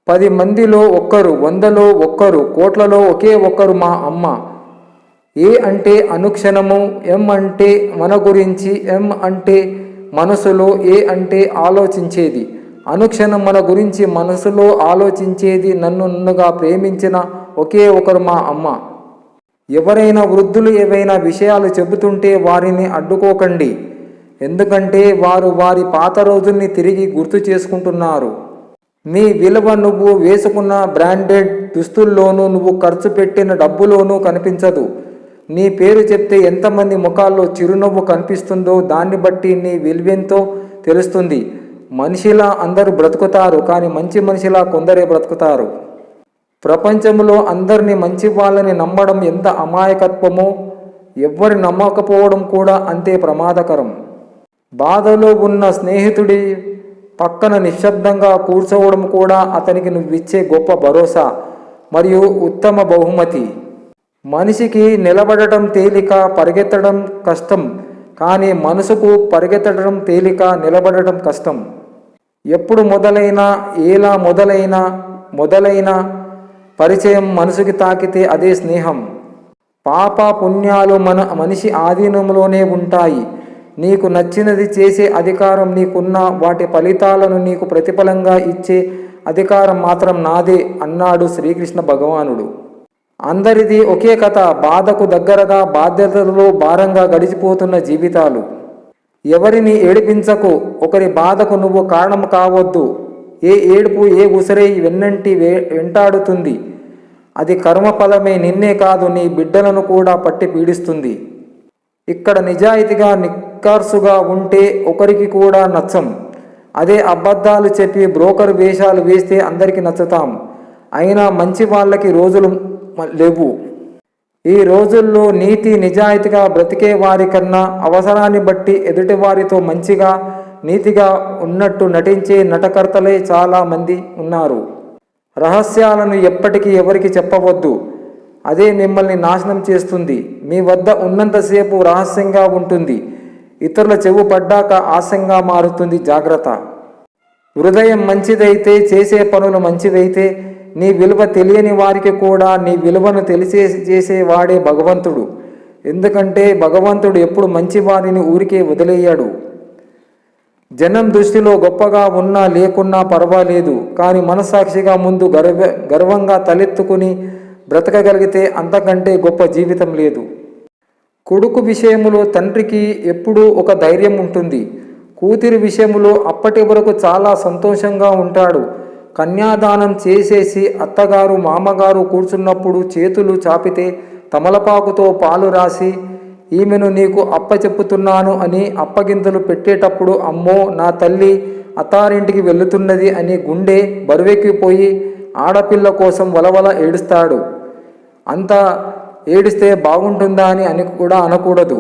10 మందిలో ఒక్కరు, 100లో ఒక్కరు, కోట్లలో ఒకే ఒక్కరు మా అమ్మ. ఏ అంటే అనుక్షణము, ఎం అంటే మన గురించి, ఎం అంటే మనసులో, ఏ అంటే ఆలోచించేది. అనుక్షణం మన గురించి మనసులో ఆలోచించేది, నన్నుగా ప్రేమించిన ఒకే ఒకరు మా అమ్మ. ఎవరైనా వృద్ధులు ఏవైనా విషయాలు చెబుతుంటే వారిని అడ్డుకోకండి. ఎందుకంటే వారు వారి పాత రోజుల్ని తిరిగి గుర్తు చేసుకుంటున్నారు. నీ విలువ నువ్వు వేసుకున్న బ్రాండెడ్ దుస్తుల్లోనూ, నువ్వు ఖర్చు పెట్టిన డబ్బులోనూ కనిపించదు. నీ పేరు చెప్తే ఎంతమంది ముఖాల్లో చిరునవ్వు కనిపిస్తుందో దాన్ని బట్టి నీ విలువెంతో తెలుస్తుంది. మనిషిలా అందరూ బ్రతుకుతారు, కానీ మంచి మనిషిలా కొందరే బ్రతుకుతారు. ప్రపంచంలో అందరినీ మంచి వాళ్ళని నమ్మడం ఎంత అమాయకత్వమో, ఎవ్వరి నమ్మకపోవడం కూడా అంతే ప్రమాదకరం. బాధలో ఉన్న స్నేహితుడి పక్కన నిశ్శబ్దంగా కూర్చోవడం కూడా అతనికి నువ్విచ్చే గొప్ప భరోసా మరియు ఉత్తమ బహుమతి. మనిషికి నిలబడటం తేలిక, పరిగెత్తడం కష్టం. కానీ మనసుకు పరిగెత్తడం తేలిక, నిలబడటం కష్టం. ఎప్పుడు మొదలైనా, ఎలా మొదలైన పరిచయం మనసుకి తాకితే అదే స్నేహం. పాప పుణ్యాలు మనిషి ఆధీనంలోనే ఉంటాయి. నీకు నచ్చినది చేసే అధికారం నీకున్న, వాటి ఫలితాలను నీకు ప్రతిఫలంగా ఇచ్చే అధికారం మాత్రం నాదే అన్నాడు శ్రీకృష్ణ భగవానుడు. అందరిది ఒకే కథ. బాధకు దగ్గరగా, బాధ్యతలలో భారంగా గడిచిపోతున్న జీవితాలు. ఎవరిని ఏడిపించకు. ఒకరి బాధకు నువ్వు కారణం కావద్దు. ఏ ఏడుపు, ఏ ఉసిరై వెన్నంటి వెంటాడుతుంది. అది కర్మఫలమే. నిన్నే కాదు, నీ బిడ్డలను కూడా పట్టి పీడిస్తుంది. ఇక్కడ నిజాయితీగా, నిక్కర్సుగా ఉంటే ఒకరికి కూడా నచ్చం. అదే అబద్ధాలు చెప్పి బ్రోకర్ వేషాలు వేస్తే అందరికీ నచ్చుతాం. అయినా మంచి వాళ్ళకి రోజులు లేవు. ఈ రోజుల్లో నీతి నిజాయితీగా బ్రతికే వారి కన్నా అవసరాన్ని బట్టి ఎదుటివారితో మంచిగా, నీతిగా ఉన్నట్టు నటించే నటకర్తలే చాలా మంది ఉన్నారు. రహస్యాలను ఎప్పటికీ ఎవరికి చెప్పవద్దు. అదే మిమ్మల్ని నాశనం చేస్తుంది. మీ వద్ద ఉన్నంతసేపు రహస్యంగా ఉంటుంది. ఇతరుల చెవు పడ్డాక ఆశంగా మారుతుంది. జాగ్రత్త. హృదయం మంచిదైతే, చేసే పనులు మంచివైతే, నీ విలువ తెలియని వారికి కూడా నీ విలువను చేసేవాడే భగవంతుడు. ఎందుకంటే భగవంతుడు ఎప్పుడు మంచి వారిని ఊరికే వదిలేయడు. జనం దృష్టిలో గొప్పగా ఉన్నా లేకున్నా పర్వాలేదు, కానీ మనస్సాక్షిగా ముందు గర్వంగా తలెత్తుకుని బ్రతకగలిగితే అంతకంటే గొప్ప జీవితం లేదు. కొడుకు విషయంలో తండ్రికి ఎప్పుడూ ఒక ధైర్యం ఉంటుంది. కూతురి విషయంలో అప్పటి వరకు చాలా సంతోషంగా ఉంటాడు. కన్యాదానం చేసేసి అత్తగారు, మామగారు కూర్చున్నప్పుడు చేతులు చాపితే తమలపాకుతో పాలు రాసి ఈమెను నీకు అప్పచెప్పుతున్నాను అని అప్పగింతలు పెట్టేటప్పుడు, అమ్మో నా తల్లి అత్తారింటికి వెళుతున్నది అని గుండె బరువెక్కిపోయి ఆడపిల్ల కోసం వలవల ఏడుస్తాడు. అంత ఏడిస్తే బాగుంటుందా అని కూడా అనకూడదు.